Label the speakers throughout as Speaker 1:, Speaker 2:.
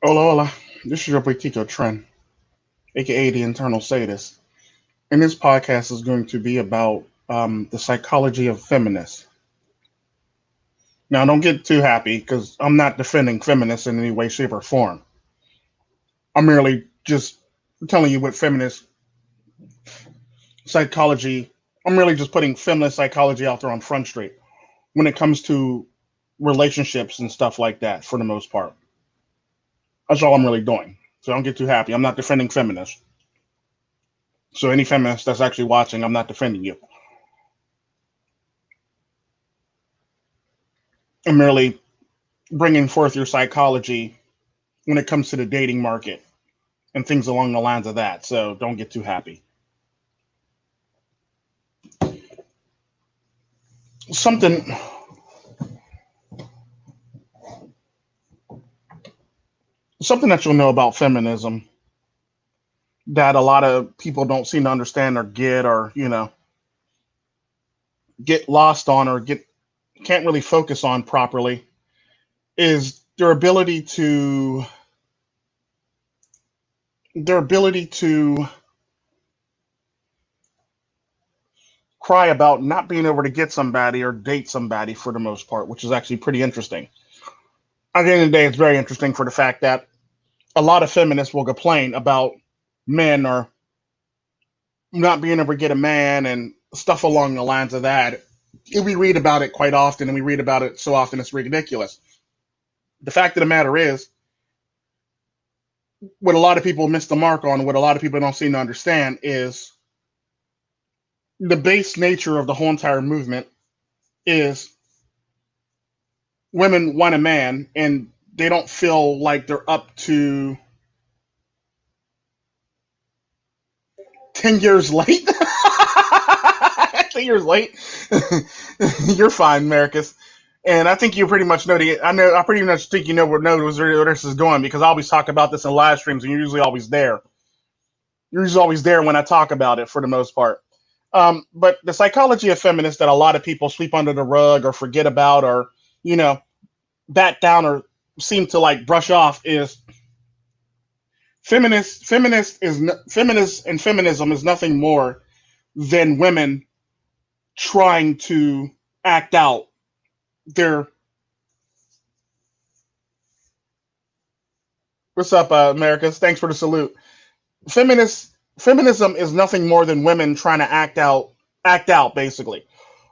Speaker 1: Hola, hola. This is your boy Tito Trent, aka the Internal Sadist. And this podcast is going to be about the psychology of feminists. Now, don't get too happy because I'm not defending feminists in any way, shape, or form. I'm merely just telling you what feminist psychology, I'm really just putting feminist psychology out there on Front Street when it comes to relationships and stuff like that for the most part. That's all I'm really doing. So don't get too happy. I'm not defending feminists. So any feminist that's actually watching, I'm not defending you. I'm merely bringing forth your psychology when it comes to the dating market and things along the lines of that. So don't get too happy. Something something that you'll know about feminism that a lot of people don't seem to understand or get lost on or get can't really focus on properly is their ability to cry about not being able to get somebody or date somebody for the most part, which is actually pretty interesting. At the end of the day, it's very interesting for the fact that a lot of feminists will complain about men or not being able to get a man and stuff along the lines of that. We read about it quite often, and we read about it so often it's ridiculous. The fact of the matter is, what a lot of people miss the mark on, what a lot of people don't seem to understand, is the base nature of the whole entire movement is women want a man, and they don't feel like they're up to 10 years late. 10 years late. You're fine, Marcus. And I think you pretty much know I pretty much think you know where this is going because I always talk about this in live streams and you're usually always there. You're usually always there when I talk about it for the most part. But the psychology of feminists that a lot of people sweep under the rug or forget about or, you know, bat down or seem to like brush off is feminist and feminism is nothing more than women trying to act out their what's up, Americas? Thanks for the salute. Feminism is nothing more than women trying to act out basically.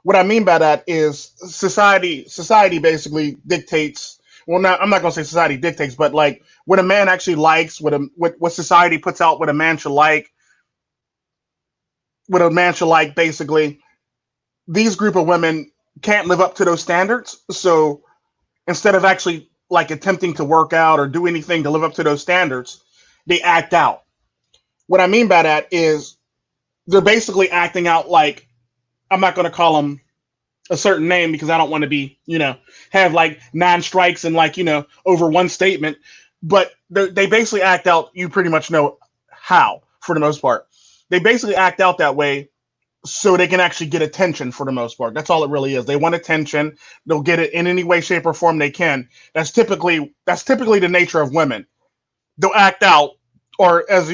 Speaker 1: What I mean by that is society basically dictates. Well, I'm not gonna say society dictates, but like what a man actually likes, what society puts out, what a man should like, basically. These group of women can't live up to those standards, so instead of actually like attempting to work out or do anything to live up to those standards, they act out. What I mean by that is they're basically acting out like I'm not going to call them a certain name because I don't want to be, have like nine strikes and like, over one statement. But they basically act out, you pretty much know how for the most part. They basically act out that way so they can actually get attention for the most part. That's all it really is. They want attention. They'll get it in any way, shape, or form they can. That's typically the nature of women. They'll act out, or as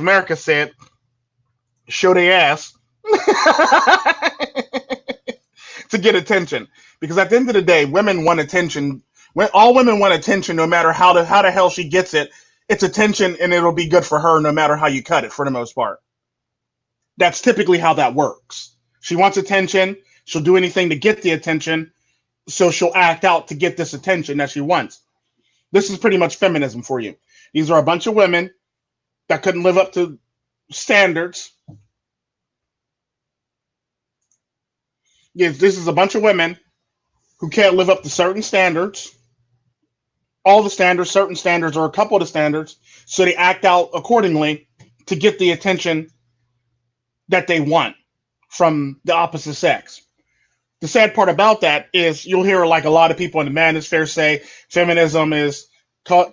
Speaker 1: America said, show their ass to get attention. Because at the end of the day, women want attention. All women want attention, no matter how the hell she gets it. It's attention, and it'll be good for her, no matter how you cut it. For the most part, that's typically how that works. She wants attention. She'll do anything to get the attention. So she'll act out to get this attention that she wants. This is pretty much feminism for you. These are a bunch of women that couldn't live up to standards. Yes, this is a bunch of women who can't live up to certain standards, all the standards, certain standards, or a couple of the standards, so they act out accordingly to get the attention that they want from the opposite sex. The sad part about that is you'll hear like a lot of people in the manosphere say feminism is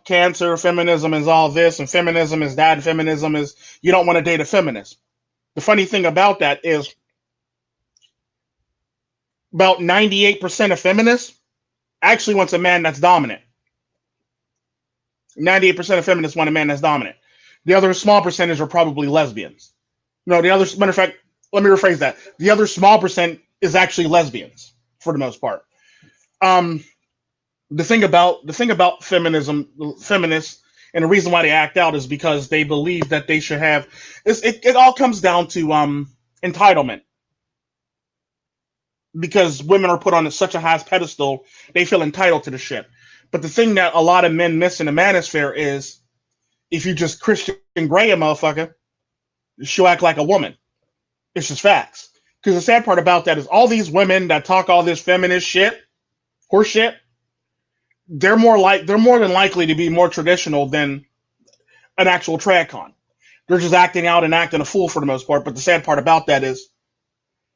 Speaker 1: cancer, feminism is all this, and feminism is that, and feminism is you don't want to date a feminist. The funny thing about that is about 98% of feminists actually wants a man that's dominant. 98% of feminists want a man that's dominant. The other small percentage are probably lesbians. No, the other matter of fact, let me rephrase that. The other small percent is actually lesbians for the most part. Um, the thing about feminists, and the reason why they act out is because they believe that they should have. It all comes down to entitlement, because women are put on such a high pedestal, they feel entitled to the shit. But the thing that a lot of men miss in the manosphere is, if you just Christian Grey a motherfucker, she'll act like a woman. It's just facts. Because the sad part about that is all these women that talk all this feminist shit, horse shit, they're more than likely to be more traditional than an actual trad con. They're just acting out and acting a fool for the most part. But the sad part about that is,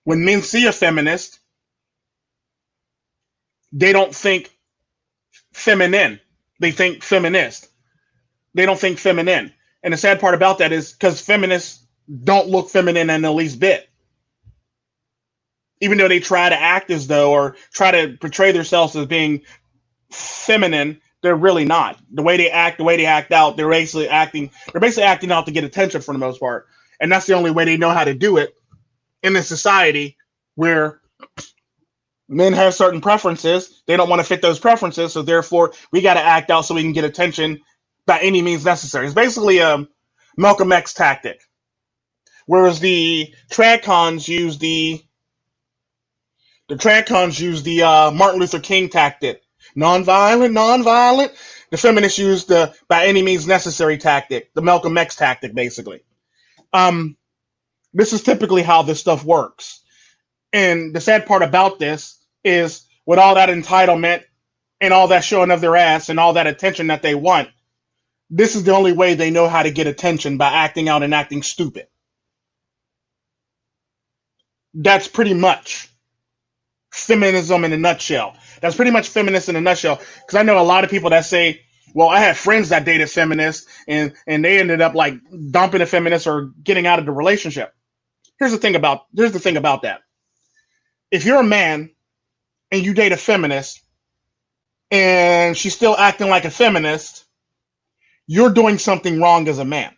Speaker 1: when men see a feminist, they don't think feminine. They think feminist. They don't think feminine. And the sad part about that is because feminists don't look feminine in the least bit. Even though they try to act as though, or try to portray themselves as being feminine, they're really not. The way they act out, they're basically acting out to get attention for the most part. And that's the only way they know how to do it in this society where men have certain preferences. They don't want to fit those preferences, so therefore we got to act out so we can get attention by any means necessary. It's basically a Malcolm X tactic. Whereas the tradcons use the Martin Luther King tactic. Nonviolent, nonviolent. The feminists use the by any means necessary tactic, the Malcolm X tactic, basically. Um, this is typically how this stuff works. And the sad part about this is, with all that entitlement and all that showing of their ass and all that attention that they want, this is the only way they know how to get attention, by acting out and acting stupid. That's pretty much feminism in a nutshell. That's pretty much feminist in a nutshell. Because I know a lot of people that say, well, I have friends that dated feminists and they ended up like dumping a feminist or getting out of the relationship. Here's the thing about that. If you're a man and you date a feminist and she's still acting like a feminist, you're doing something wrong as a man.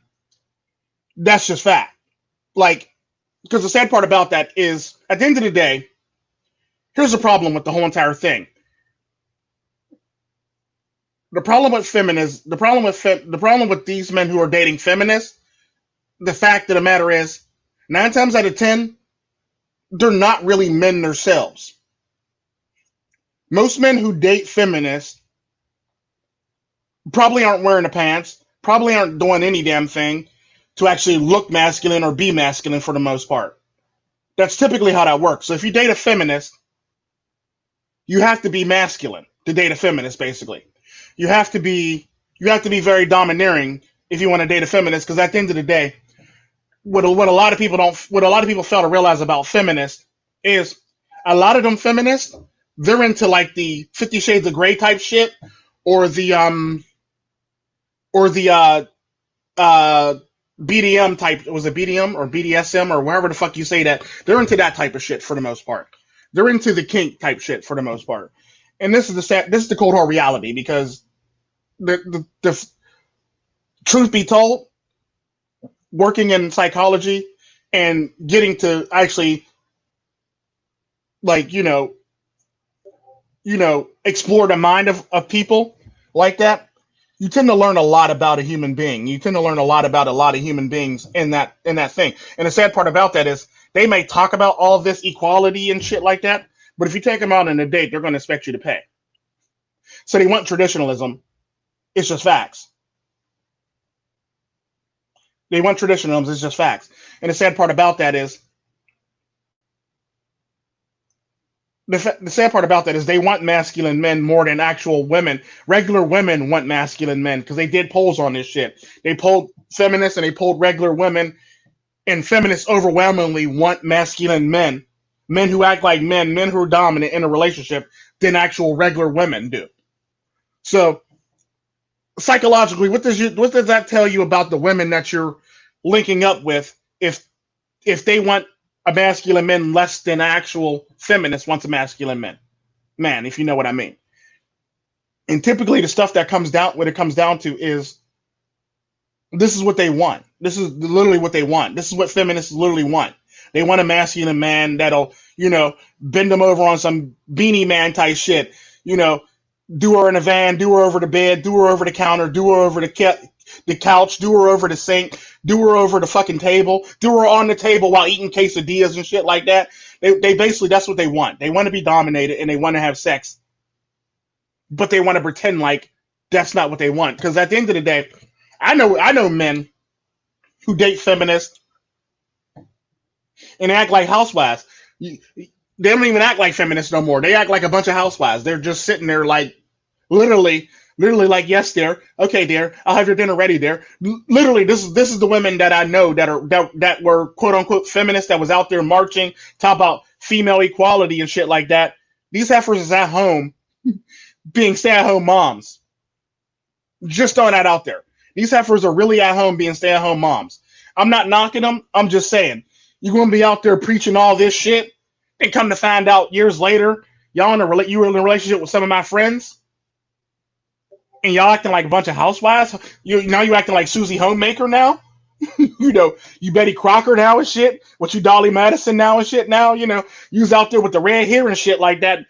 Speaker 1: That's just fact. Like, because the sad part about that is, at the end of the day, here's the problem with the whole entire thing. The problem with feminists, the problem with these men who are dating feminists, the fact of the matter is, 9 times out of 10, they're not really men themselves. Most men who date feminists probably aren't wearing the pants, probably aren't doing any damn thing to actually look masculine or be masculine for the most part. That's typically how that works. So if you date a feminist, you have to be masculine to date a feminist, basically. You have to be very domineering if you want to date a feminist, because at the end of the day, what a lot of people fail to realize about feminists is, a lot of them feminists, they're into like the 50 Shades of Grey type shit, or the BDM type. Was it BDM or BDSM or wherever the fuck you say that? They're into that type of shit for the most part. They're into the kink type shit for the most part. And this is the cold hard reality, because the truth be told, working in psychology and getting to actually, like, explore the mind of people like that, you tend to learn a lot about a human being. You tend to learn a lot about a lot of human beings in that thing. And the sad part about that is, they may talk about all of this equality and shit like that, but if you take them out on a date, they're going to expect you to pay. So they want traditionalism. It's just facts. They want traditionalism. It's just facts. And the sad part about that is, the sad part about that is, they want masculine men more than actual women. Regular women want masculine men, because they did polls on this shit. They polled feminists and they polled regular women, and feminists overwhelmingly want masculine men, men who act like men who are dominant in a relationship, than actual regular women do. So psychologically, what does that tell you about the women that you're linking up with, if they want a masculine man less than actual feminist wants a masculine man, if you know what I mean? And typically the stuff that comes down, what it comes down to is this is what they want. This is literally what they want. This is what feminists literally want. They want a masculine man that'll, bend them over on some beanie man type shit. You know, do her in a van, do her over the bed, do her over the counter, do her over the couch, do her over the sink, do her over the fucking table, do her on the table while eating quesadillas and shit like that. They basically, that's what they want. They want to be dominated and they want to have sex, but they want to pretend like that's not what they want. Because at the end of the day, I know men who date feminists and act like housewives. They don't even act like feminists no more. They act like a bunch of housewives. They're just sitting there like literally like, yes, dear. Okay, dear. I'll have your dinner ready, dear. Literally, this is the women that I know that were quote unquote feminists that was out there marching, talk about female equality and shit like that. These heifers is at home being stay-at-home moms. Just throwing that out there. These heifers are really at home being stay-at-home moms. I'm not knocking them. I'm just saying. You're going to be out there preaching all this shit and come to find out years later, you were in a relationship with some of my friends and y'all acting like a bunch of housewives. Now you acting like Susie Homemaker now. You Betty Crocker now and shit. What you Dolly Madison now and shit now. You was out there with the red hair and shit like that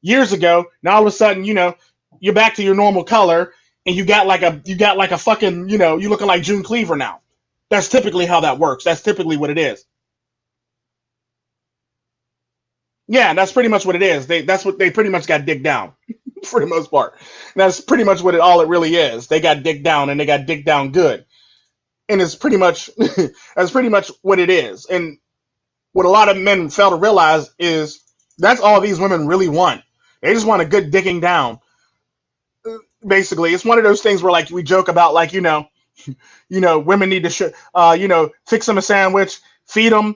Speaker 1: years ago. Now all of a sudden, you're back to your normal color and you got like a fucking, you looking like June Cleaver now. That's typically how that works. That's typically what it is. Yeah, that's pretty much what it is. That's what they pretty much got digged down for the most part. And that's pretty much all it really is. They got digged down and they got digged down good. And it's pretty much that's pretty much what it is. And what a lot of men fail to realize is that's all these women really want. They just want a good digging down. Basically, it's one of those things where like we joke about like women need to fix them a sandwich, feed them,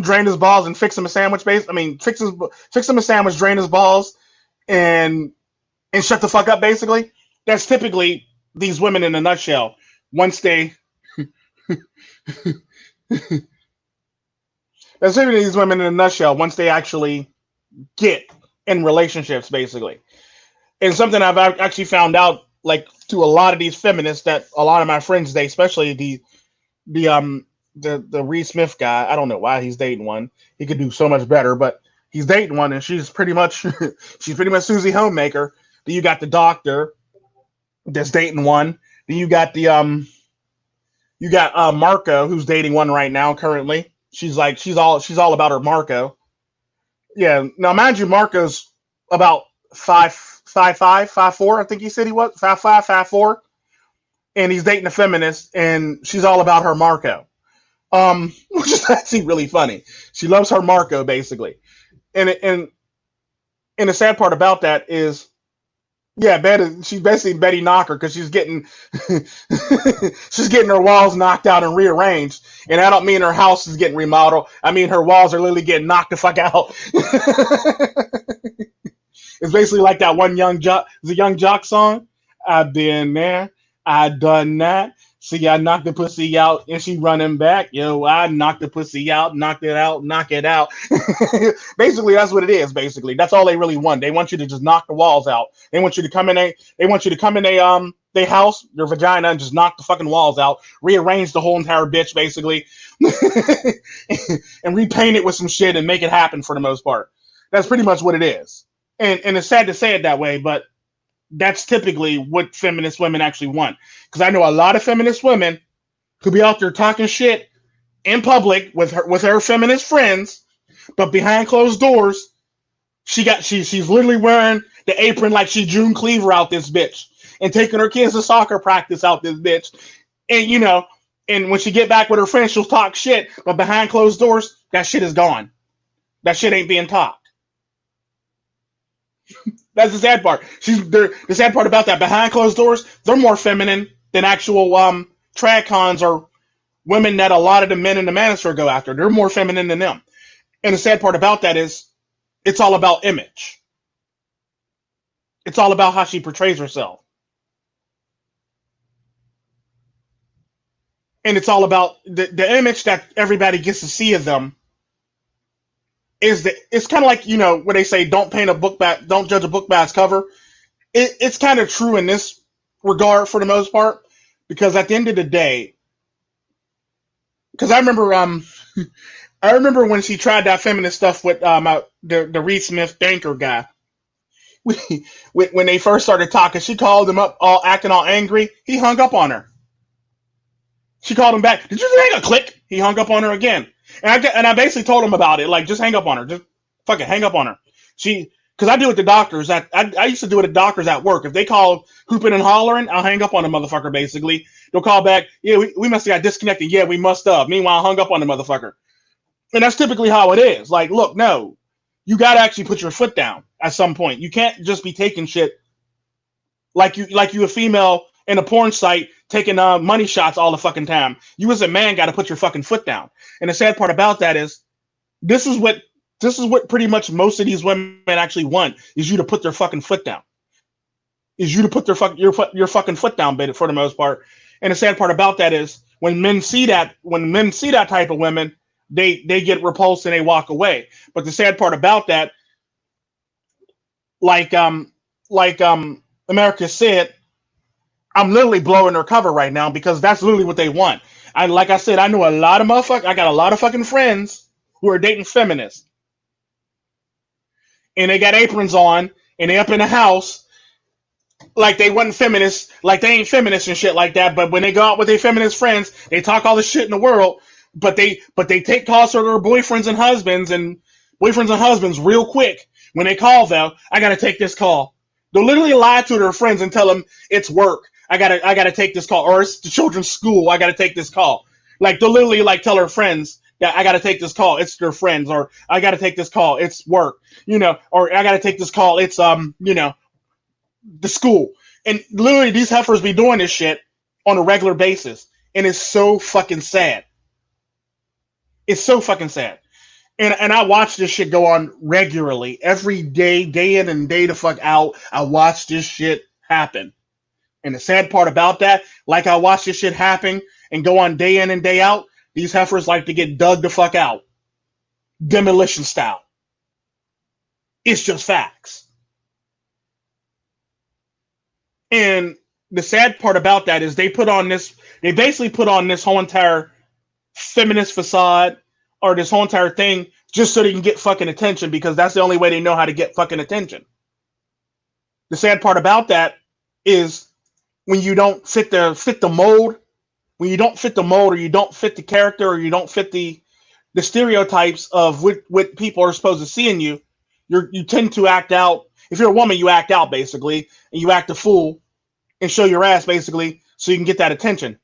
Speaker 1: drain his balls, and fix him a sandwich. Fix him a sandwich, drain his balls, and shut the fuck up. Basically, that's typically these women in a nutshell. Once they, that's typically these women in a nutshell. Once they actually get in relationships, basically, and something I've actually found out, like to a lot of these feminists that a lot of my friends, they especially the Reed Smith guy. I don't know why he's dating one. He could do so much better, but he's dating one, and she's pretty much Susie Homemaker. Then you got the doctor that's dating one. Then you got Marco who's dating one right now currently. She's all about her Marco. Yeah. Now mind you, Marco's about 5'4". I think he said he was 5'5", 5'4", and he's dating a feminist, and she's all about her Marco. Which is actually really funny. She loves her Marco basically, and the sad part about that is, yeah, she's basically Betty Knocker because she's getting she's getting her walls knocked out and rearranged, and I don't mean her house is getting remodeled. I mean her walls are literally getting knocked the fuck out. It's basically like that one the Young Jock song. I've been there, I done that. See, I knocked the pussy out and she running back. Yo, I knocked the pussy out, knocked it out, knock it out. Basically, that's what it is. Basically, that's all they really want. They want you to just knock the walls out. They want you to come in their house, your vagina, and just knock the fucking walls out, rearrange the whole entire bitch, basically, and repaint it with some shit and make it happen for the most part. That's pretty much what it is. And it's sad to say it that way, but that's typically what feminist women actually want. Because I know a lot of feminist women who be out there talking shit in public with her feminist friends, but behind closed doors, she's literally wearing the apron like she June Cleaver out this bitch, and taking her kids to soccer practice out this bitch. And and when she get back with her friends, she'll talk shit, but behind closed doors, that shit is gone. That shit ain't being talked. That's the sad part. The sad part about that, behind closed doors, they're more feminine than actual trad or women that a lot of the men in the manosphere go after. They're more feminine than them. And the sad part about that is it's all about image. It's all about how she portrays herself. And it's all about the image that everybody gets to see of them. It's kind of like, when they say don't judge a book by its cover. it's kind of true in this regard for the most part, because at the end of the day, because I remember when she tried that feminist stuff with the Reed Smith banker guy. When they first started talking, she called him up, all acting all angry. He hung up on her. She called him back. Did you hang a click? He hung up on her again. And I basically told him about it. Like, just hang up on her. Just fucking hang up on her. Because I do it to doctors. I used to do it to doctors at work. If they call hooping and hollering, I'll hang up on the motherfucker, basically. They'll call back, yeah, we must have got disconnected. Yeah, we must have. Meanwhile, I hung up on the motherfucker. And that's typically how it is. Like, look, no. You got to actually put your foot down at some point. You can't just be taking shit like you a female in a porn site taking money shots all the fucking time. You as a man got to put your fucking foot down. And the sad part about that is this is what pretty much most of these women actually want, is you to put their fucking foot down. Is you to put your fucking foot down, for the most part. And the sad part about that is when men see that type of women, they get repulsed and they walk away. But the sad part about that, like America said, I'm literally blowing their cover right now because that's literally what they want. Like I said, I know a lot of motherfuckers. I got a lot of fucking friends who are dating feminists, and they got aprons on, and they up in the house like they wasn't feminists, like they ain't feminists and shit like that. But when they go out with their feminist friends, they talk all the shit in the world, but they take calls for their boyfriends and husbands real quick. When they call though, I gotta take this call. They'll literally lie to their friends and tell them it's work. I gotta take this call, or it's the children's school. I gotta take this call. Like they'll literally like tell their friends that I gotta take this call. It's their friends, or I gotta take this call. It's work, or I gotta take this call. It's the school. And literally these heifers be doing this shit on a regular basis, and it's so fucking sad. It's so fucking sad. And I watch this shit go on regularly, every day, day in and day the fuck out. I watch this shit happen. And the sad part about that, like I watch this shit happen and go on day in and day out, these heifers like to get dug the fuck out. Demolition style. It's just facts. And the sad part about that is they basically put on this whole entire feminist facade, or this whole entire thing, just so they can get fucking attention, because that's the only way they know how to get fucking attention. The sad part about that is when you don't fit the mold, or you don't fit the character, or you don't fit the stereotypes of what people are supposed to see in you, you tend to act out. If you're a woman, you act out basically, and you act a fool and show your ass basically so you can get that attention.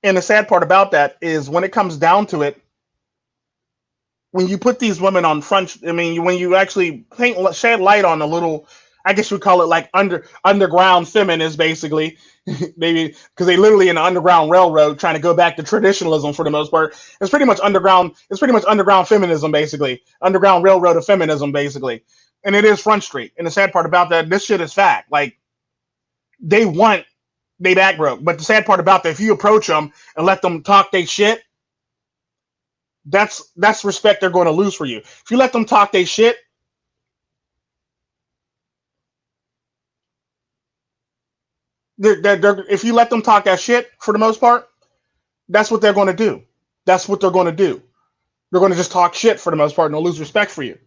Speaker 1: And the sad part about that is when it comes down to it, when you put these women on front, I mean, when you actually shed light on a little, I guess we call it like underground feminists, basically, maybe because they literally in the underground railroad trying to go back to traditionalism for the most part. It's pretty much underground. It's pretty much underground feminism, basically, underground railroad of feminism, basically, and it is Front Street. And the sad part about that, this shit is fact. Like they back broke, but the sad part about that, if you approach them and let them talk they shit, that's respect they're going to lose for you. If you let them talk they shit, if you let them talk that shit for the most part, that's what they're going to do. That's what they're going to do. They're going to just talk shit for the most part, and they'll lose respect for you.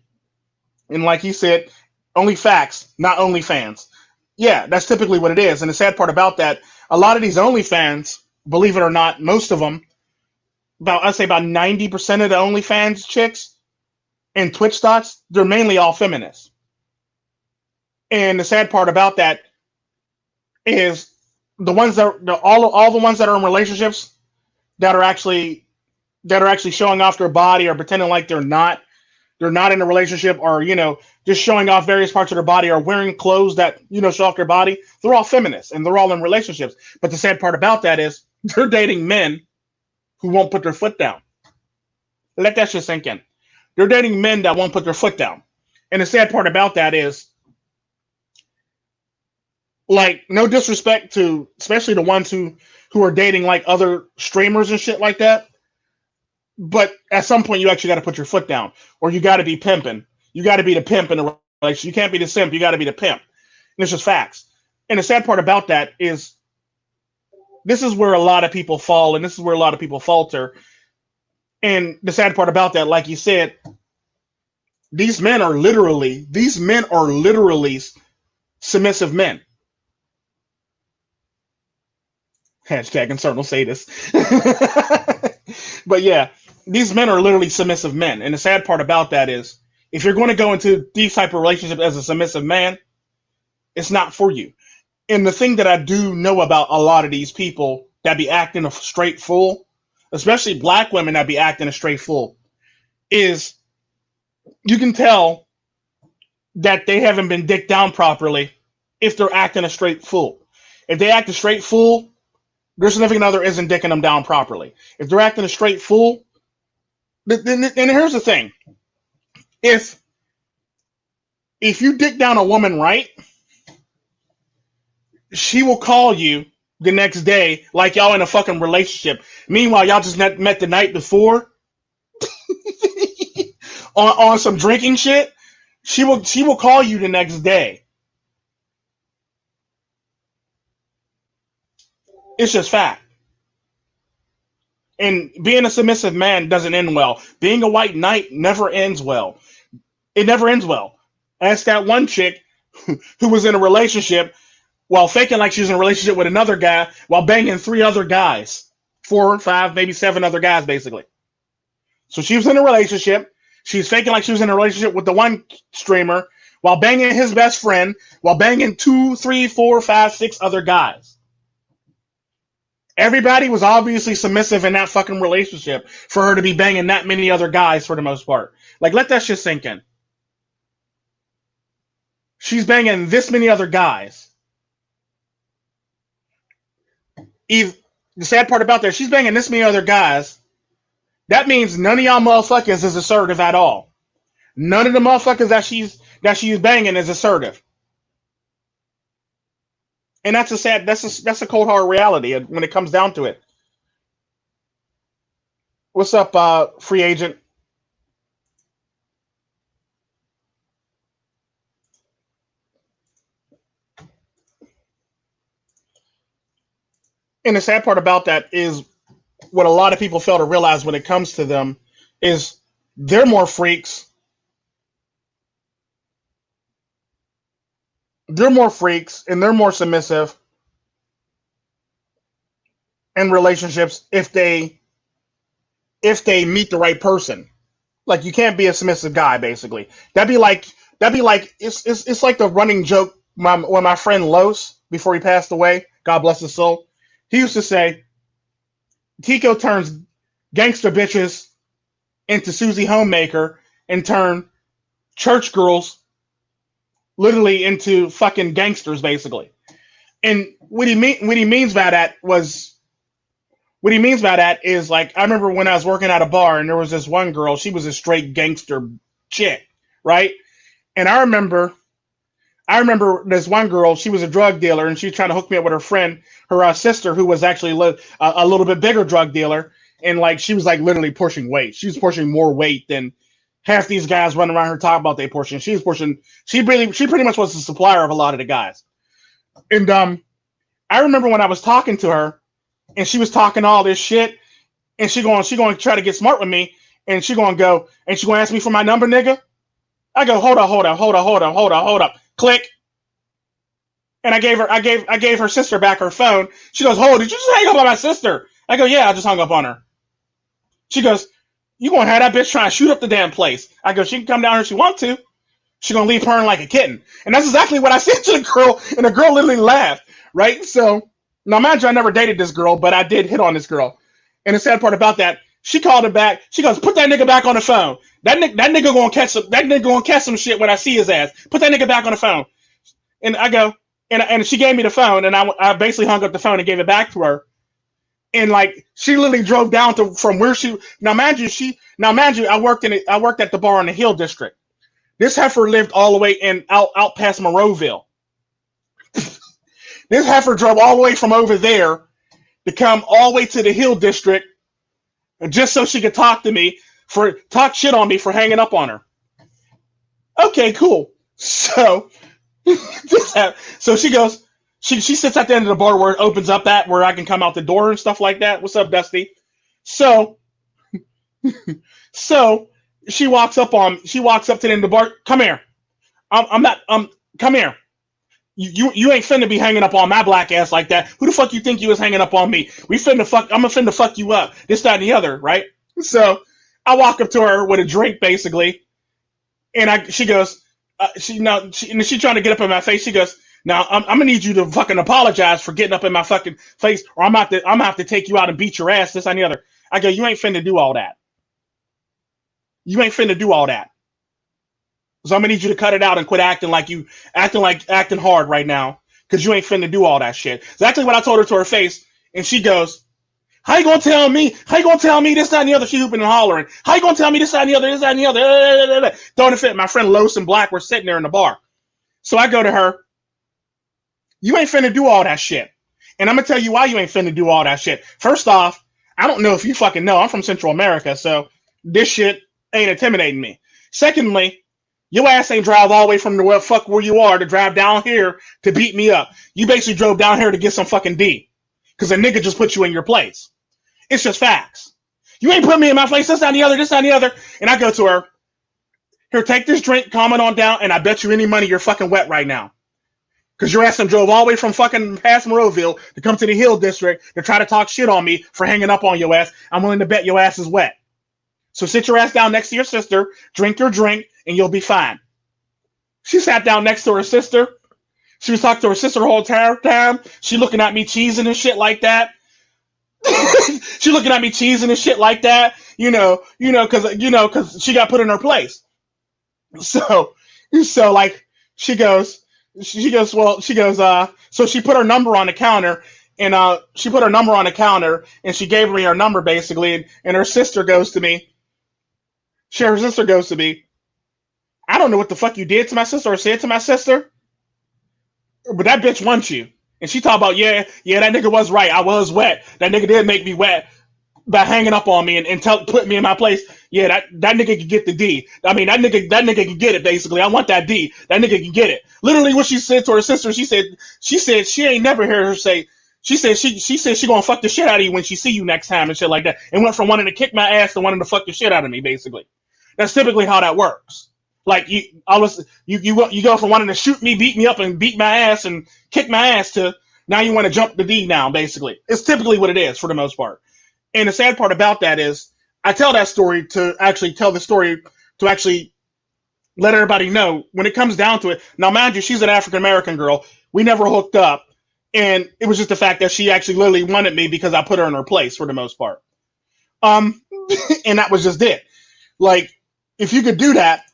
Speaker 1: And like he said, only facts, not only fans. Yeah, that's typically what it is. And the sad part about that, a lot of these OnlyFans, believe it or not, most of them, I'd say about 90% of the OnlyFans chicks and Twitch thoughts, they're mainly all feminists. And the sad part about that is the ones all the ones that are in relationships that are actually showing off their body or pretending like they're not in a relationship, or just showing off various parts of their body, or wearing clothes that show off their body. They're all feminists and they're all in relationships. But the sad part about that is they're dating men who won't put their foot down. Let that shit sink in. They're dating men that won't put their foot down. And the sad part about that is, like, no disrespect to especially the ones who who are dating like other streamers and shit like that. But at some point, you actually got to put your foot down, or you got to be pimping. You got to be the pimp in the relationship. You can't be the simp. You got to be the pimp. And it's just facts. And the sad part about that is this is where a lot of people fall, and this is where a lot of people falter. And the sad part about that, like you said, these men are literally submissive men. Hashtag internal sadist. But yeah, these men are literally submissive men. And the sad part about that is if you're going to go into these type of relationships as a submissive man, it's not for you. And the thing that I do know about a lot of these people that be acting a straight fool, especially black women that be acting a straight fool, is you can tell that they haven't been dicked down properly if they're acting a straight fool. If they act a straight fool, their significant other isn't dicking them down properly. If they're acting a straight fool, then here's the thing. If you dick down a woman right, she will call you the next day like y'all in a fucking relationship. Meanwhile, y'all just met the night before on some drinking shit. She will call you the next day. It's just fact. And being a submissive man doesn't end well. Being a white knight never ends well. It never ends well. Ask that one chick who was in a relationship while faking like she was in a relationship with another guy while banging 3 other guys. 4, 5, maybe 7 other guys, basically. So she was in a relationship. She's faking like she was in a relationship with the one streamer while banging his best friend, while banging 2, 3, 4, 5, 6 other guys. Everybody was obviously submissive in that fucking relationship for her to be banging that many other guys for the most part. Like, let that shit sink in. She's banging this many other guys. The sad part about that, she's banging this many other guys. That means none of y'all motherfuckers is assertive at all. None of the motherfuckers that she's banging is assertive. And that's a cold hard reality when it comes down to it. What's up, free agent? And the sad part about that is what a lot of people fail to realize when it comes to them is they're more freaks. They're more freaks and they're more submissive in relationships if they meet the right person. Like, you can't be a submissive guy, basically. That'd be like it's like the running joke when my friend Los, before he passed away, God bless his soul, he used to say Tico turns gangster bitches into Susie Homemaker and turn church girls literally into fucking gangsters, basically. And what he means by that is, like, I remember when I was working at a bar and there was this one girl, she was a straight gangster chick, right? And I remember this one girl, she was a drug dealer and she was trying to hook me up with her friend, her sister, who was actually a little bit bigger drug dealer. And like, she was like literally pushing weight. She was pushing more weight than half these guys running around her talking about their portion. She pretty much was the supplier of a lot of the guys. And I remember when I was talking to her and she was talking all this shit and she going to try to get smart with me and she going to ask me for my number, nigga. I go, hold up. Click. And I gave her sister back her phone. She goes, "Oh, did you just hang up on my sister?" I go, "Yeah, I just hung up on her." She goes, "You gonna have that bitch trying to shoot up the damn place?" I go, "She can come down here if she wants to. She gonna leave purring like a kitten." And that's exactly what I said to the girl, and the girl literally laughed, right? So, now mind you, I never dated this girl, but I did hit on this girl. And the sad part about that, she called him back. She goes, "Put that nigga back on the phone. That nigga gonna catch some shit when I see his ass. Put that nigga back on the phone." And I go, and she gave me the phone, and I basically hung up the phone and gave it back to her. And like, she literally drove down from where she. Now mind you, I worked at the bar in the Hill District. This heifer lived all the way out past Monroeville. This heifer drove all the way from over there to come all the way to the Hill District just so she could talk to me talk shit on me for hanging up on her. Okay, cool. So so she goes, she sits at the end of the bar where it opens up at where I can come out the door and stuff like that. What's up, Dusty? So so she walks up to the end of the bar. Come here. I'm not come here. You ain't finna be hanging up on my black ass like that. Who the fuck you think you was hanging up on me? I'm finna fuck you up. This, that, and the other, right? So I walk up to her with a drink, basically, and she goes, she trying to get up in my face. She goes, now I'm gonna need you to fucking apologize for getting up in my fucking face, or I'm gonna have to take you out and beat your ass, this, that, and the other. I go, you ain't finna do all that. You ain't finna do all that. So I'm gonna need you to cut it out and quit acting hard right now, because you ain't finna do all that shit. Exactly what I told her to her face, and she goes, "How you gonna tell me? How you gonna tell me this, that, and the other?" She hooping and hollering. "How you gonna tell me this, that, and the other? This, that, and the other?" Throwing a fit. My friend Los and Black were sitting there in the bar. So I go to her. You ain't finna do all that shit, and I'm gonna tell you why you ain't finna do all that shit. First off, I don't know if you fucking know. I'm from Central America, so this shit ain't intimidating me. Secondly, your ass ain't drive all the way from the fuck where you are to drive down here to beat me up. You basically drove down here to get some fucking D. Because a nigga just put you in your place. It's just facts. You ain't put me in my place, this, that, and the other, this, that, and the other. And I go to her, here, take this drink, calm it on down, and I bet you any money you're fucking wet right now. Because your ass drove all the way from fucking past Monroeville to come to the Hill District to try to talk shit on me for hanging up on your ass. I'm willing to bet your ass is wet. So sit your ass down next to your sister, drink your drink, and you'll be fine. She sat down next to her sister. She was talking to her sister the whole time. She looking at me cheesing and shit like that. She looking at me cheesing and shit like that. Because she got put in her place. So like she goes. So she put her number on the counter, and she gave me her number basically, and her sister goes to me. Her sister goes to me. I don't know what the fuck you did to my sister or said to my sister, but that bitch wants you. And she talk about, yeah, that nigga was right. I was wet. That nigga did make me wet by hanging up on me and put me in my place. Yeah, that nigga can get the D. I mean, that nigga can get it, basically. I want that D. That nigga can get it. Literally what she said to her sister, she said she ain't never heard her say, she said she gonna fuck the shit out of you when she see you next time and shit like that. And went from wanting to kick my ass to wanting to fuck the shit out of me, basically. That's typically how that works. Like you go from wanting to shoot me, beat me up, and beat my ass and kick my ass to now you want to jump the D now, basically. It's typically what it is for the most part. And the sad part about that is I tell that story to actually tell the story to actually let everybody know when it comes down to it. Now, mind you, she's an African American girl. We never hooked up. And it was just the fact that she actually literally wanted me because I put her in her place for the most part. And that was just it. Like, if you could do that,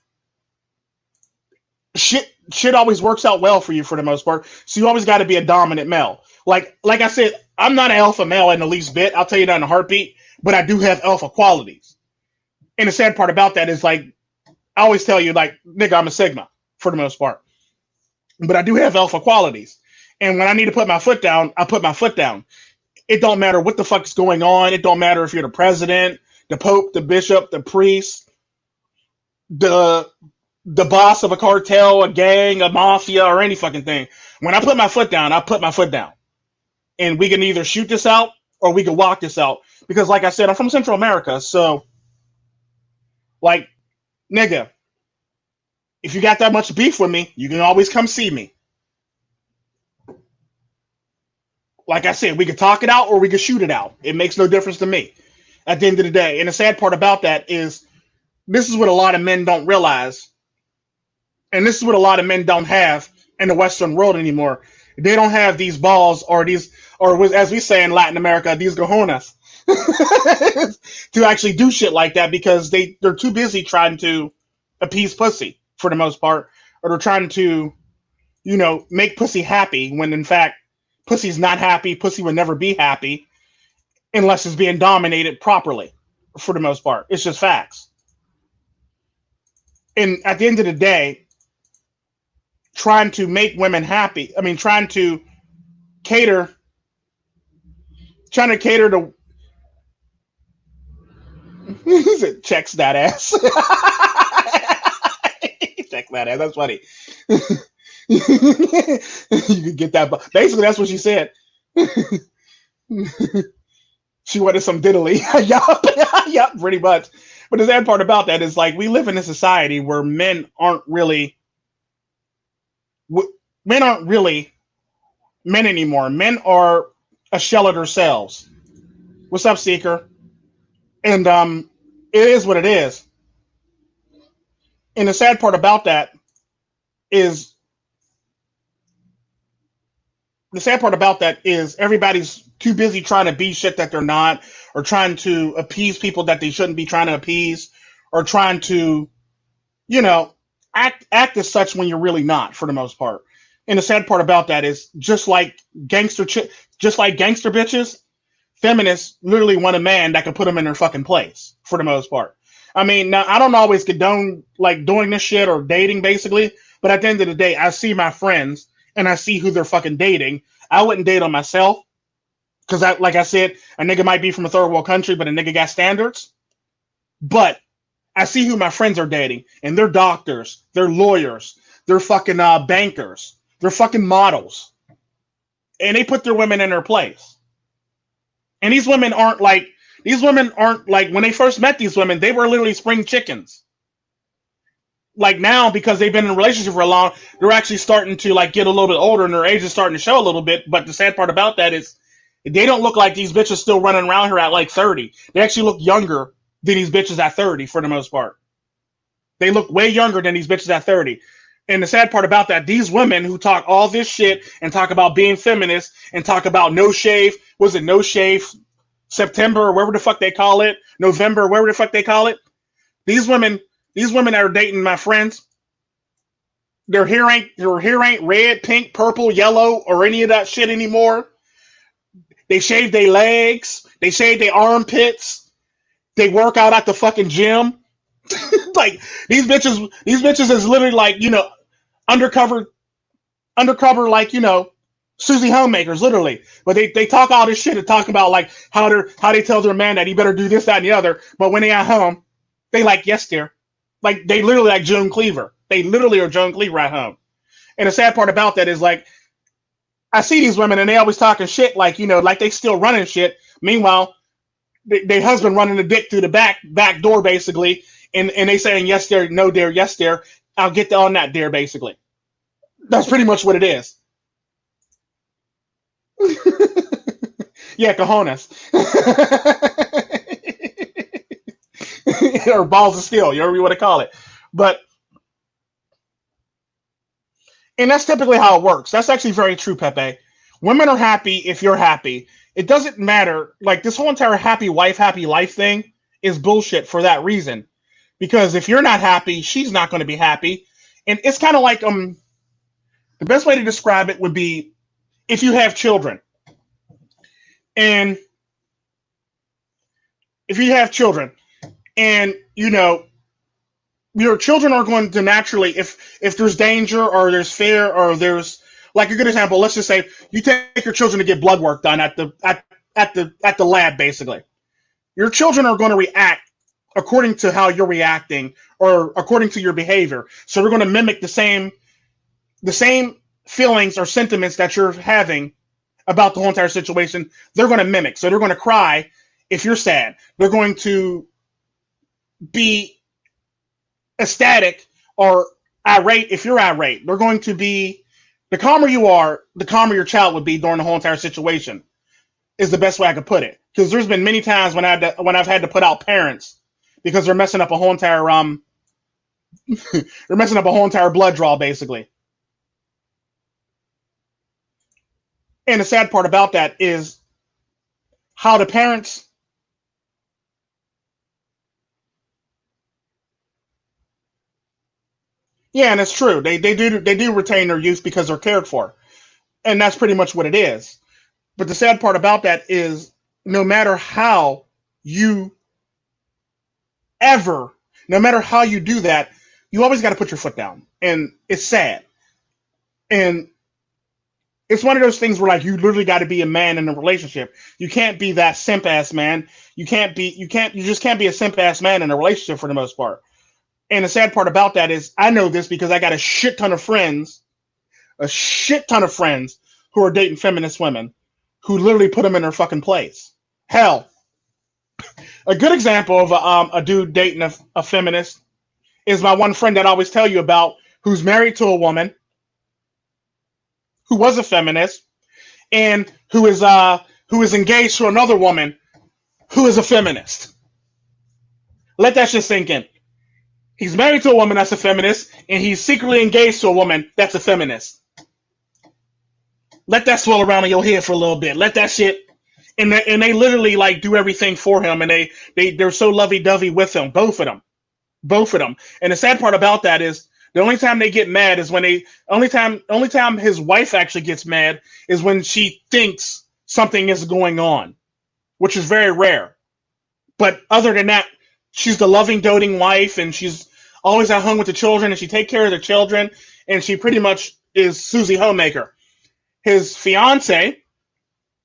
Speaker 1: shit always works out well for you for the most part. So you always got to be a dominant male. Like I said, I'm not an alpha male in the least bit. I'll tell you that in a heartbeat. But I do have alpha qualities. And the sad part about that is, like, I always tell you, like, nigga, I'm a Sigma for the most part. But I do have alpha qualities. And when I need to put my foot down, I put my foot down. It don't matter what the fuck is going on. It don't matter if you're the president, the pope, the bishop, the priest, the boss of a cartel, a gang, a mafia, or any fucking thing. When I put my foot down, I put my foot down. And we can either shoot this out or we can walk this out. Because like I said, I'm from Central America. So, like, nigga, if you got that much beef with me, you can always come see me. Like I said, we can talk it out or we can shoot it out. It makes no difference to me at the end of the day. And the sad part about that is this is what a lot of men don't realize. And this is what a lot of men don't have in the Western world anymore. They don't have these balls or as we say in Latin America, these cojones to actually do shit like that because they're too busy trying to appease pussy for the most part, or they're trying to, make pussy happy when in fact pussy's not happy. Pussy will never be happy unless it's being dominated properly for the most part. It's just facts. And at the end of the day, trying to make women happy, trying to cater trying to cater to. He said, checks that ass. Checks that ass. That's funny. You could get that. Basically, that's what she said. She wanted some diddly. Yup, yup, pretty much. But the sad part about that is like we live in a society where men aren't really men anymore. Men are a shell of themselves. What's up, Seeker? And it is what it is. And the sad part about that is everybody's too busy trying to be shit that they're not, or trying to appease people that they shouldn't be trying to appease, or trying to, you know, act as such when you're really not, for the most part. And the sad part about that is just like gangster bitches, feminists literally want a man that can put them in their fucking place, for the most part. I mean, now I don't always condone like doing this shit or dating, basically, but at the end of the day, I see my friends and I see who they're fucking dating. I wouldn't date on myself because, like I said, a nigga might be from a third world country, but a nigga got standards. But I see who my friends are dating, and they're doctors, they're lawyers, they're fucking bankers, they're fucking models, and they put their women in their place. And these women aren't like when they first met these women, they were literally spring chickens. Like now, because they've been in a relationship for a long, they're actually starting to like get a little bit older and their age is starting to show a little bit. But the sad part about that is they don't look like these bitches still running around here at like 30. They actually look younger than these bitches at 30 for the most part. They look way younger than these bitches at 30. And the sad part about that, these women who talk all this shit and talk about being feminist and talk about no shave, was it no shave September or wherever the fuck they call it, November, wherever the fuck they call it. These women that are dating my friends, their hair ain't red, pink, purple, yellow, or any of that shit anymore. They shave their legs, they shave their armpits, they work out at the fucking gym. Like these bitches is literally like, you know, undercover, like, you know, Susie Homemakers, literally. But they talk all this shit and talk about like how they tell their man that he better do this, that, and the other. But when they at home, they like, yes, dear. Like they literally like Joan Cleaver. They literally are Joan Cleaver at home. And the sad part about that is like I see these women and they always talking shit like, you know, like they still running shit. Meanwhile, their husband running the dick through the back door basically, and they saying yes dear, no dear, yes dear. I'll get on that dear basically. That's pretty much what it is. Yeah, cojones. Or balls of steel, however you want to call it. But and that's typically how it works. That's actually very true, Pepe. Women are happy if you're happy. It doesn't matter. Like this whole entire happy wife, happy life thing is bullshit for that reason. Because if you're not happy, she's not going to be happy. And it's kind of like the best way to describe it would be if you have children. And if you have children and you know your children are going to naturally, if there's danger or there's fear or there's like a good example, let's just say you take your children to get blood work done at the lab basically. Your children are going to react according to how you're reacting or according to your behavior. So they're going to mimic the same feelings or sentiments that you're having about the whole entire situation. They're going to mimic. So they're going to cry if you're sad. They're going to be ecstatic or irate if you're irate. They're going to be, the calmer you are, the calmer your child would be during the whole entire situation is the best way I could put it. Because there's been many times when I've had to put out parents because they're messing up a whole entire they're messing up a whole entire blood draw basically. And the sad part about that is how the parents, yeah, and it's true. They do retain their youth because they're cared for. And that's pretty much what it is. But the sad part about that is no matter how you ever, no matter how you do that, you always got to put your foot down. And it's sad. And It's one of those things where like you literally got to be a man in a relationship. You can't be that simp ass man. You just can't be a simp ass man in a relationship for the most part. And the sad part about that is I know this because I got a shit ton of friends who are dating feminist women who literally put them in their fucking place. Hell, a good example of a dude dating a feminist is my one friend that I always tell you about, who's married to a woman who was a feminist and who is engaged to another woman who is a feminist. Let that shit sink in. He's married to a woman that's a feminist, and he's secretly engaged to a woman that's a feminist. Let that swirl around in your head for a little bit. Let that shit, and they literally like do everything for him, and they're so lovey dovey with him, both of them. And the sad part about that is the only time they get mad is when only time his wife actually gets mad is when she thinks something is going on, which is very rare. But other than that, she's the loving, doting wife, and she's always at home with the children, and she takes care of the children, and she pretty much is Susie Homemaker. His fiance,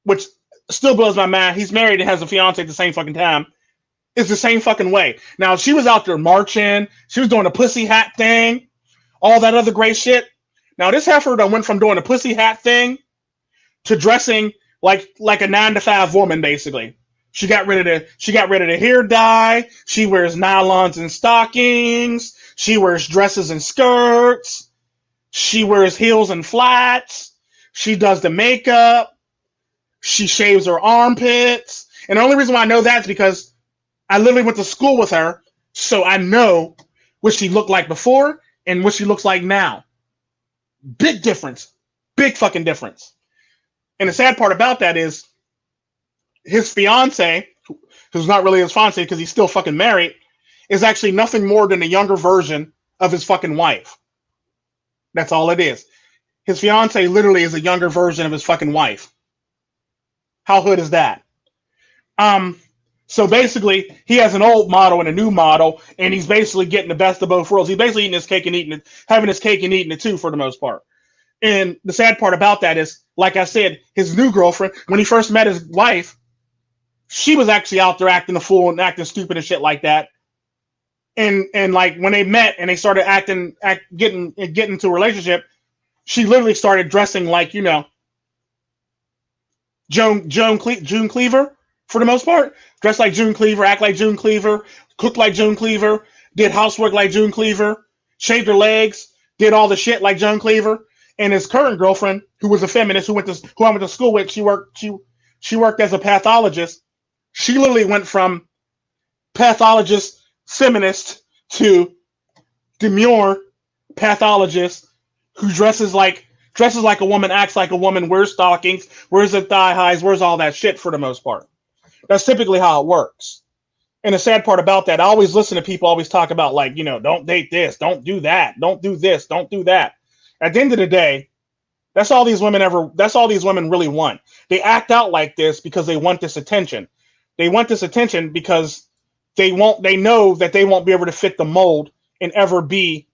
Speaker 1: which still blows my mind, he's married and has a fiance at the same fucking time, is the same fucking way. Now, she was out there marching, she was doing a pussy hat thing, all that other great shit. Now, this heifer that went from doing a pussy hat thing to dressing like a 9-to-5 woman, basically. She got rid of the hair dye. She wears nylons and stockings. She wears dresses and skirts. She wears heels and flats. She does the makeup. She shaves her armpits. And the only reason why I know that is because I literally went to school with her, so I know what she looked like before and what she looks like now. Big difference. Big fucking difference. And the sad part about that is his fiance, who's not really his fiance because he's still fucking married, is actually nothing more than a younger version of his fucking wife. That's all it is. His fiance literally is a younger version of his fucking wife. How hood is that? So basically, he has an old model and a new model, and he's basically getting the best of both worlds. He's basically eating his cake and eating it, having his cake and eating it too, for the most part. And the sad part about that is, like I said, his new girlfriend, when he first met his wife, she was actually out there acting a fool and acting stupid and shit like that. And like when they met and they started getting into a relationship, she literally started dressing like, you know, June Cleaver, for the most part. Dressed like June Cleaver, act like June Cleaver, cooked like June Cleaver, did housework like June Cleaver, shaved her legs, did all the shit like June Cleaver. And his current girlfriend, who was a feminist, who I went to school with, she worked as a pathologist. She literally went from pathologist, feminist to demure pathologist who dresses like a woman, acts like a woman, wears stockings, wears the thigh highs, wears all that shit for the most part. That's typically how it works. And the sad part about that, I always listen to people always talk about, like, you know, don't date this, don't do that, don't do this, don't do that. At the end of the day, that's all these women really want. They act out like this because they want this attention. They want this attention because they know that they won't be able to fit the mold and ever be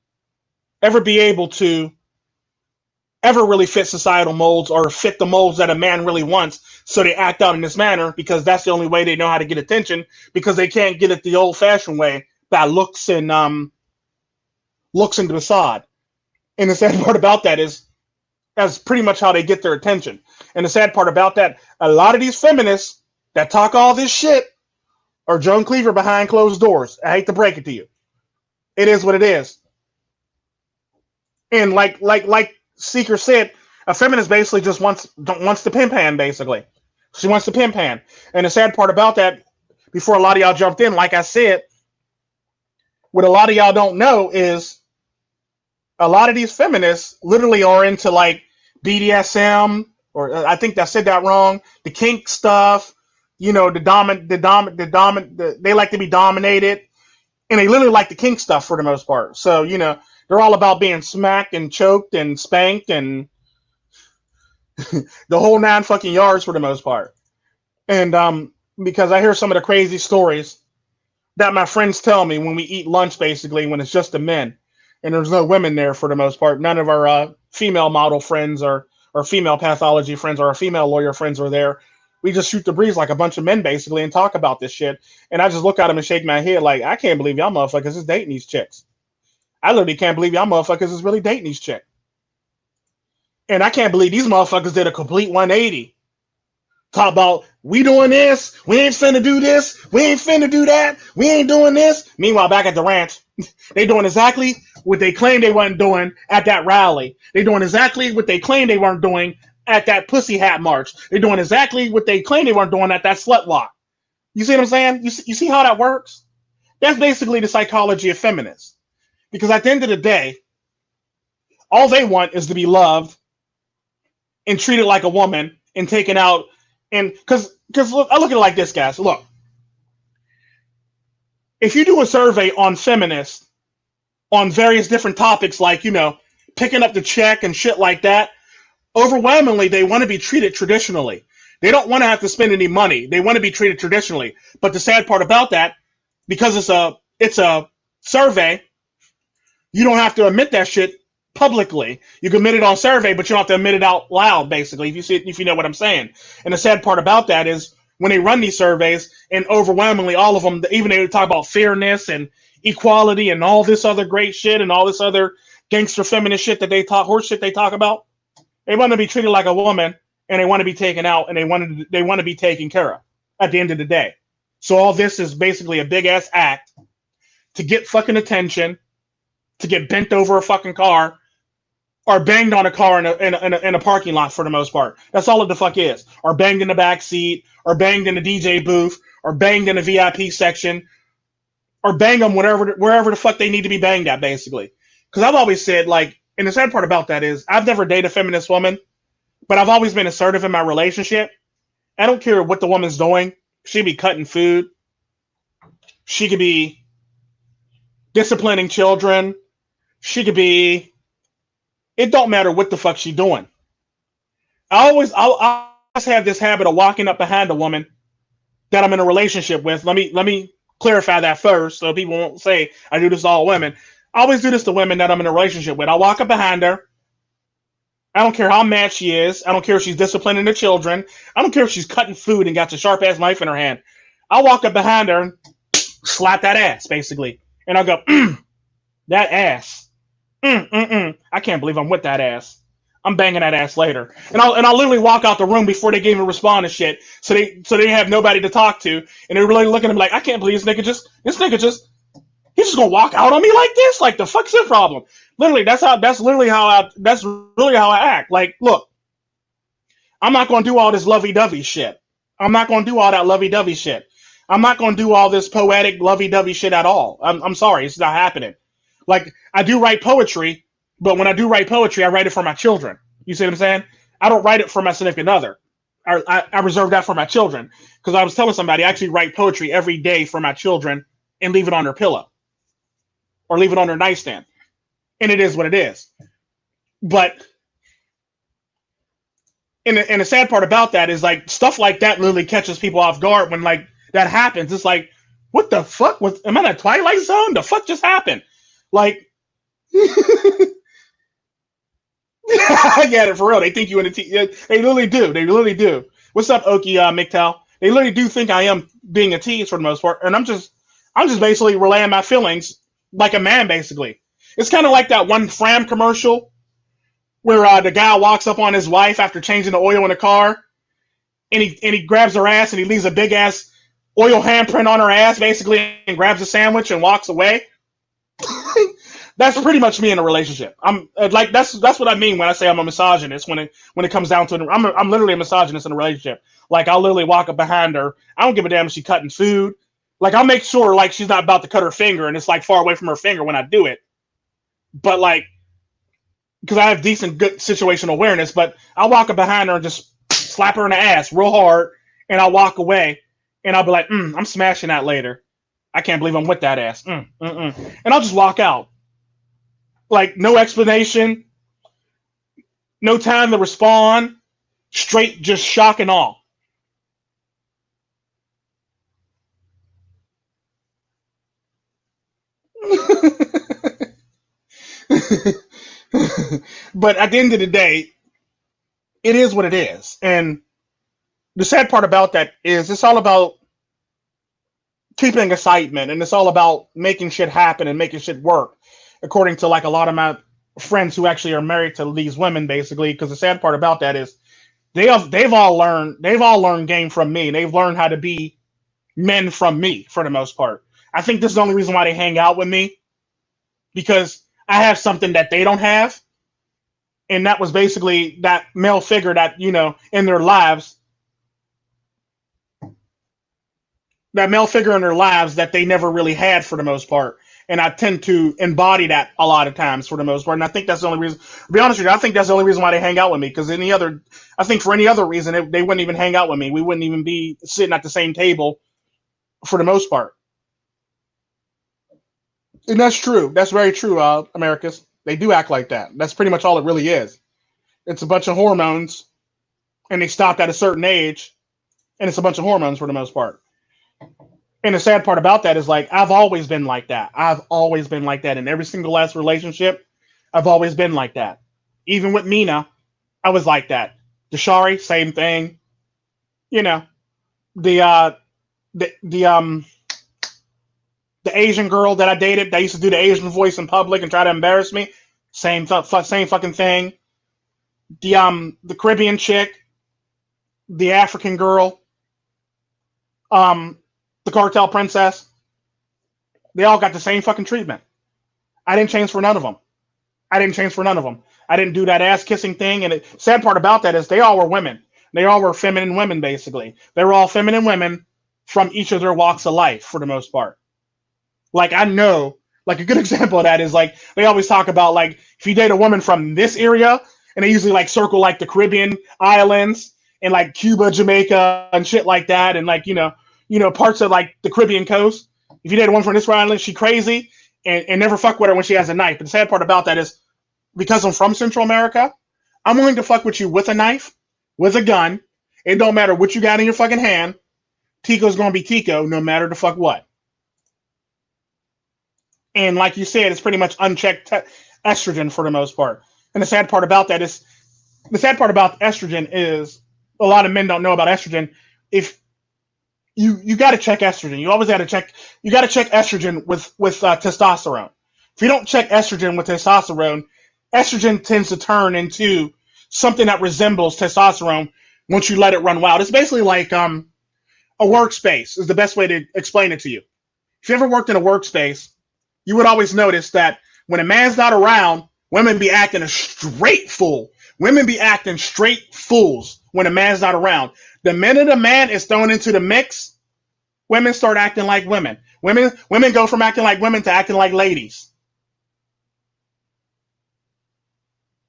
Speaker 1: able to ever really fit societal molds or fit the molds that a man really wants. So they act out in this manner because that's the only way they know how to get attention, because they can't get it the old fashioned way by looks and facade. And the sad part about that is that's pretty much how they get their attention. And the sad part about that, a lot of these feminists that talk all this shit are Joan Cleaver behind closed doors. I hate to break it to you. It is what it is. And like Seeker said, a feminist basically just wants the pimp hand, basically. She wants the pimp hand. And the sad part about that, before a lot of y'all jumped in, like I said, what a lot of y'all don't know is a lot of these feminists literally are into like BDSM, or I think I said that wrong, the kink stuff, you know, they like to be dominated, and they literally like the kink stuff for the most part. So, you know, they're all about being smacked and choked and spanked and the whole 9 fucking yards for the most part. And because I hear some of the crazy stories that my friends tell me when we eat lunch, basically, when it's just the men and there's no women there for the most part. None of our female model friends are our female pathology friends or our female lawyer friends are there. We just shoot the breeze like a bunch of men basically and talk about this shit. And I just look at them and shake my head like, I can't believe y'all motherfuckers is dating these chicks. I literally can't believe y'all motherfuckers is really dating these chicks. And I can't believe these motherfuckers did a complete 180. Talk about, we doing this, we ain't finna do this, we ain't finna do that, we ain't doing this. Meanwhile, back at the ranch, they doing exactly what they claimed they weren't doing at that rally. They doing exactly what they claimed they weren't doing at that pussy hat march. They're doing exactly what they claimed they weren't doing at that slut walk. You see what I'm saying? You see how that works? That's basically the psychology of feminists. Because at the end of the day, all they want is to be loved and treated like a woman and taken out. And because look, I look at it like this, guys. Look, if you do a survey on feminists on various different topics, like, you know, picking up the check and shit like that, overwhelmingly they want to be treated traditionally. They don't want to have to spend any money. They want to be treated traditionally. But the sad part about that, because it's a survey, you don't have to admit that shit publicly. You can admit it on survey, but you don't have to admit it out loud, basically, if you know what I'm saying. And the sad part about that is when they run these surveys, and overwhelmingly all of them, even they talk about fairness and equality and all this other great shit and all this other gangster feminist shit that they talk, horse shit they talk about, they want to be treated like a woman, and they want to be taken out, and they want to be taken care of at the end of the day. So all this is basically a big ass act to get fucking attention, to get bent over a fucking car, or banged on a car in a parking lot for the most part. That's all it the fuck is. Or banged in the back seat, or banged in the DJ booth, or banged in the VIP section, or bang them wherever the fuck they need to be banged at, basically. Because I've always said, like, and the sad part about that is I've never dated a feminist woman, but I've always been assertive in my relationship. I don't care what the woman's doing. She could be cutting food. She could be disciplining children. She could be, it don't matter what the fuck she's doing. I always have this habit of walking up behind a woman that I'm in a relationship with. Let me clarify that first, so people won't say I do this to all women. I always do this to women that I'm in a relationship with. I walk up behind her. I don't care how mad she is. I don't care if she's disciplining the children. I don't care if she's cutting food and got a sharp ass knife in her hand. I walk up behind her and slap that ass, basically, and I'll go, that ass. I can't believe I'm with that ass. I'm banging that ass later, and I'll literally walk out the room before they can even respond to shit. So they have nobody to talk to, and they're really looking at me like, I can't believe this nigga just he's just gonna walk out on me like this. Like, the fuck's his problem? Literally, that's really how I act. Like, look, I'm not gonna do all this lovey-dovey shit. I'm not gonna do all that lovey-dovey shit. I'm not gonna do all this poetic lovey-dovey shit at all. I'm sorry, it's not happening. Like, I do write poetry, but when I do write poetry, I write it for my children. You see what I'm saying? I don't write it for my significant other. I reserve that for my children. Because I was telling somebody, I actually write poetry every day for my children and leave it on their pillow. Or leave it on their nightstand. And it is what it is. But, and the sad part about that is, like, stuff like that literally catches people off guard when, like, that happens. It's like, what the fuck? Am I in a Twilight Zone? The fuck just happened? Like, I get it, for real. They think you in a they literally do. They literally do. What's up, Okie McTowell? They literally do think I am being a tease for the most part, and I'm just basically relaying my feelings like a man, basically. It's kind of like that one Fram commercial where the guy walks up on his wife after changing the oil in the car, and he grabs her ass and he leaves a big ass oil handprint on her ass, basically, and grabs a sandwich and walks away. That's pretty much me in a relationship. I'm like, that's what I mean when I say I'm a misogynist. When it comes down to it, I'm literally a misogynist in a relationship. Like, I'll literally walk up behind her. I don't give a damn if she's cutting food. Like, I'll make sure, like, she's not about to cut her finger and it's like far away from her finger when I do it. But, like, because I have decent good situational awareness, but I'll walk up behind her and just slap her in the ass real hard, and I'll walk away, and I'll be like, I'm smashing that later. I can't believe I'm with that ass. And I'll just walk out. Like, no explanation, no time to respond, straight just shock and awe. But at the end of the day, it is what it is. And the sad part about that is it's all about keeping excitement, and it's all about making shit happen and making shit work, according to like a lot of my friends who actually are married to these women, basically. Because the sad part about that is they've all learned game from me. They've learned how to be men from me for the most part. I think this is the only reason why they hang out with me, because I have something that they don't have, and that was basically that male figure that in their lives, that they never really had for the most part. And I tend to embody that a lot of times for the most part. And I think that's the only reason. To be honest with you, I think that's the only reason why they hang out with me. Because I think for any other reason, they wouldn't even hang out with me. We wouldn't even be sitting at the same table for the most part. And that's true. That's very true, Americus. They do act like that. That's pretty much all it really is. It's a bunch of hormones, and they stopped at a certain age, and it's a bunch of hormones for the most part. And the sad part about that is like I've always been like that. I've always been like that in every single last relationship. I've always been like that. Even with Mina, I was like that. Deshari, same thing. You know, the uh the the Asian girl that I dated that used to do the Asian voice in public and try to embarrass me, same fucking thing. The Caribbean chick, the African girl, um the cartel princess, they all got the same fucking treatment. I didn't change for none of them. I didn't change for none of them. I didn't do that ass kissing thing. And the sad part about that is they all were women. They all were feminine women, basically. They were all feminine women from each of their walks of life for the most part. Like I know, like a good example of that is like they always talk about like if you date a woman from this area, and they usually like circle like the Caribbean islands and like Cuba, Jamaica, and shit like that, and like parts of like the Caribbean coast. If you date a woman from this island, she crazy, and never fuck with her when she has a knife. But the sad part about that is because I'm from Central America, I'm willing to fuck with you with a knife, with a gun. It don't matter what you got in your fucking hand. Tico's gonna be Tico, no matter the fuck what. And like you said, it's pretty much unchecked estrogen for the most part. And the sad part about estrogen is a lot of men don't know about estrogen. If you got to check estrogen, you always got to check. You got to check estrogen with testosterone. If you don't check estrogen with testosterone, estrogen tends to turn into something that resembles testosterone once you let it run wild. It's basically like a workspace is the best way to explain it to you. If you ever worked in a workspace, you would always notice that when a man's not around, women be acting a straight fool. Women be acting straight fools when a man's not around. The minute a man is thrown into the mix, women start acting like women. Women go from acting like women to acting like ladies.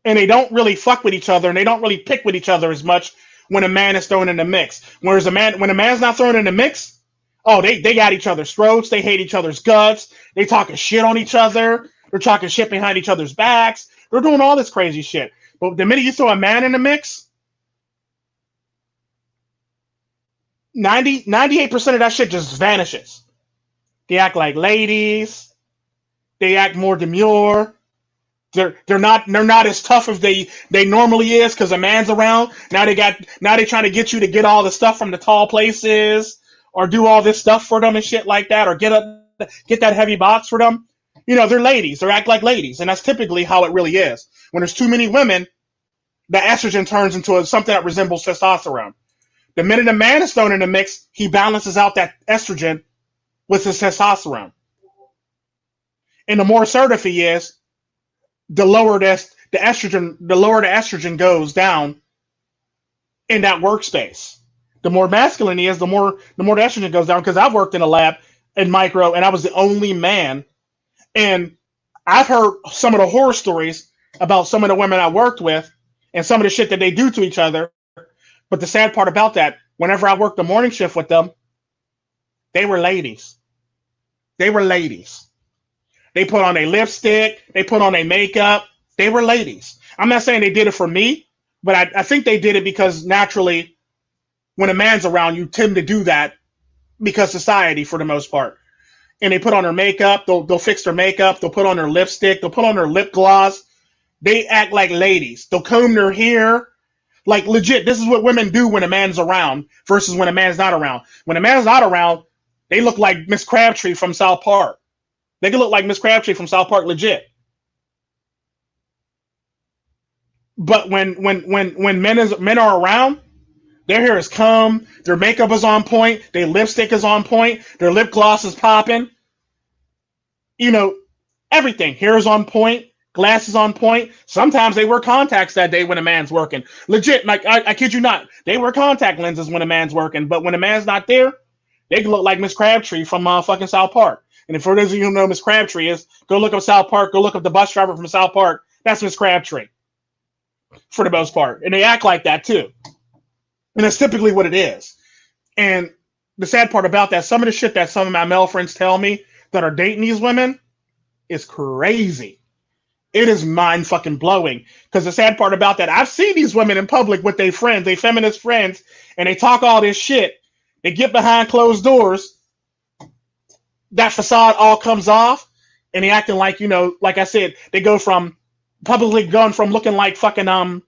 Speaker 1: And they don't really fuck with each other, and they don't really pick with each other as much when a man is thrown in the mix. Whereas when a man's not thrown in the mix, oh, they got each other's throats. They hate each other's guts. They talking shit on each other. They're talking shit behind each other's backs. They're doing all this crazy shit. But the minute you throw a man in the mix, 98% of that shit just vanishes. They act like ladies. They act more demure. They're not as tough as they normally is because a man's around. Now they trying to get you to get all the stuff from the tall places or do all this stuff for them and shit like that, or get that heavy box for them. They're ladies. They act like ladies, and that's typically how it really is. When there's too many women, the estrogen turns into something that resembles testosterone. The minute a man is thrown in the mix, he balances out that estrogen with his testosterone. And the more assertive he is, the lower the estrogen goes down in that workspace. The more masculine he is, the more the estrogen goes down. Because I've worked in a lab in micro, and I was the only man. And I've heard some of the horror stories about some of the women I worked with and some of the shit that they do to each other. But the sad part about that, whenever I worked the morning shift with them, they were ladies. They were ladies. They put on their lipstick. They put on their makeup. They were ladies. I'm not saying they did it for me, but I think they did it because naturally, when a man's around, you tend to do that because society, for the most part. And they put on their makeup. They'll fix their makeup. They'll put on their lipstick. They'll put on their lip gloss. They act like ladies. They'll comb their hair. Like legit, this is what women do when a man's around versus when a man's not around. When a man's not around, they look like Miss Crabtree from South Park. They can look like Miss Crabtree from South Park, legit. But when men are around, their hair is combed, their makeup is on point, their lipstick is on point, their lip gloss is popping. You know, everything. Hair is on point, glasses on point. Sometimes they wear contacts that day when a man's working. Legit, like I kid you not, they wear contact lenses when a man's working. But when a man's not there, they can look like Miss Crabtree from fucking South Park. And for those of you who know Miss Crabtree is, go look up South Park. Go look up the bus driver from South Park. That's Miss Crabtree for the most part, and they act like that too. And that's typically what it is. And the sad part about that, some of the shit that some of my male friends tell me that are dating these women is crazy. It is mind fucking blowing. Because the sad part about that, I've seen these women in public with their friends, their feminist friends, and they talk all this shit. They get behind closed doors. That facade all comes off, and they acting like, like I said, they go from publicly going from looking like fucking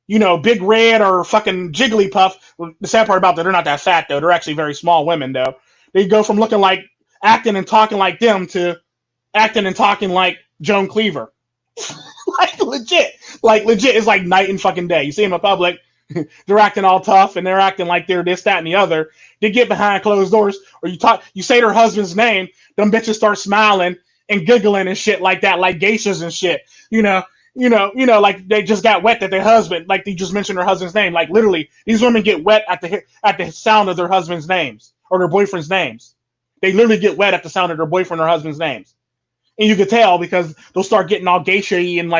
Speaker 1: Big Red or fucking Jigglypuff. The sad part about that, they're not that fat though. They're actually very small women though. They go from looking like acting and talking like them to acting and talking like Joan Cleaver. Like legit. It's like night and fucking day. You see them in public, they're acting all tough and they're acting like they're this, that, and the other. They get behind closed doors, or you say their husband's name, them bitches start smiling and giggling and shit like that, like geishas and shit. Like they just got wet at their husband, like they just mentioned their husband's name. Like literally, these women get wet at the sound of their husband's names or their boyfriend's names. They literally get wet at the sound of their boyfriend or husband's names. And you could tell because they'll start getting all geisha-y and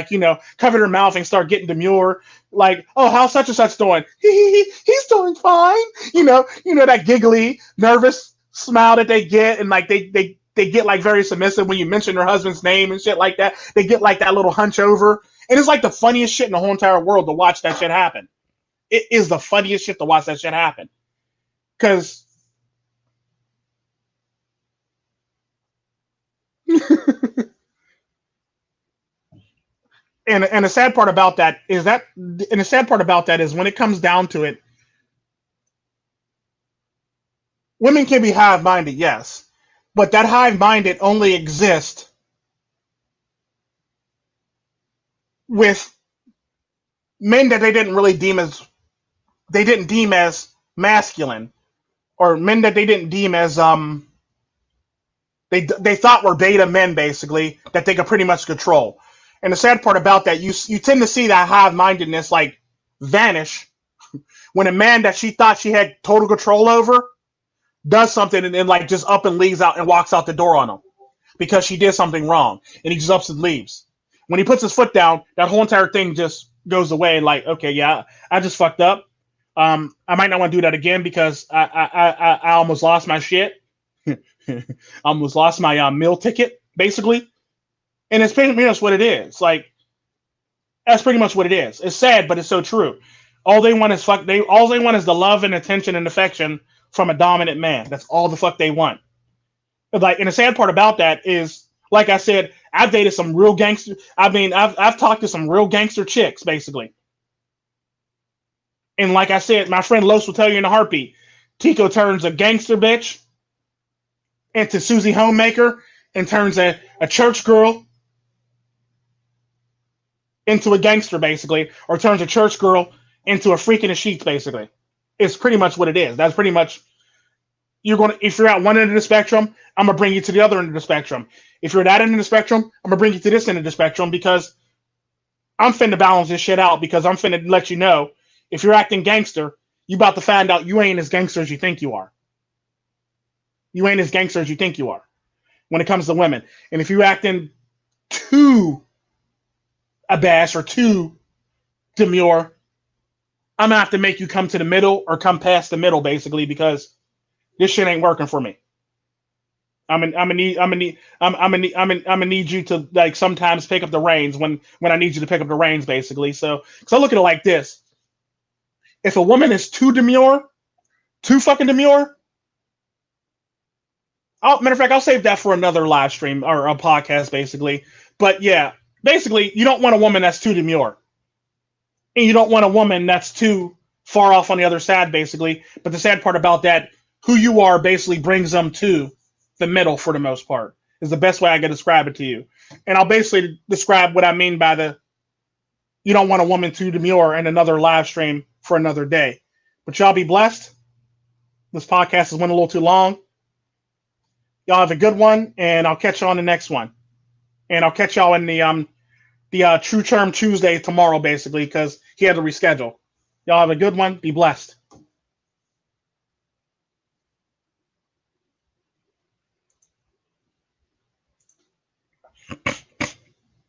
Speaker 1: cover their mouth and start getting demure. Like, oh, how's such and such doing? He's doing fine. That giggly, nervous smile that they get, and they get like very submissive when you mention their husband's name and shit like that. They get like that little hunch over. And it's like the funniest shit in the whole entire world to watch that shit happen. It is the funniest shit to watch that shit happen. Because and the sad part about that is when it comes down to it, women can be hive-minded, yes, but that hive-minded only exists with men that they didn't deem as masculine, or men that they didn't deem as they thought were beta men, basically, that they could pretty much control. And the sad part about that, you tend to see that hive-mindedness vanish when a man that she thought she had total control over does something and then just up and leaves out and walks out the door on him because she did something wrong, and he just ups and leaves. When he puts his foot down, that whole entire thing just goes away. Okay, yeah, I just fucked up. I might not want to do that again because I almost lost my shit. I almost lost my meal ticket, basically. And it's pretty much what it is. That's pretty much what it is. It's sad, but it's so true. All they want is all they want is the love and attention and affection from a dominant man. That's all the fuck they want. And the sad part about that is, like I said, I've dated some real gangster. I've talked to some real gangster chicks, basically. And like I said, my friend Los will tell you in a heartbeat, Tico turns a gangster bitch into Susie Homemaker and turns a church girl into a gangster, basically, or turns a church girl into a freak in the sheets, basically. It's pretty much what it is. That's pretty much, if you're at one end of the spectrum, I'm going to bring you to the other end of the spectrum. If you're at that end of the spectrum, I'm going to bring you to this end of the spectrum because I'm finna balance this shit out, because I'm finna let you know, if you're acting gangster, you about to find out you ain't as gangster as you think you are. You ain't as gangster as you think you are when it comes to women. And if you're acting too abash or too demure, I'm gonna have to make you come to the middle or come past the middle, basically, because this shit ain't working for me. I'm gonna need you to sometimes pick up the reins when I need you to pick up the reins, basically. So, because I look at it like this: if a woman is too demure, too fucking demure, matter of fact, I'll save that for another live stream or a podcast, basically. But yeah, basically, you don't want a woman that's too demure. and you don't want a woman that's too far off on the other side, basically. But the sad part about that, who you are basically brings them to the middle for the most part, is the best way I can describe it to you. And I'll basically describe what I mean by the you don't want a woman too demure and another live stream for another day. But y'all be blessed. This podcast has went a little too long. Y'all have a good one, and I'll catch you on the next one. And I'll catch y'all in the True Term Tuesday tomorrow, basically, because he had to reschedule. Y'all have a good one. Be blessed.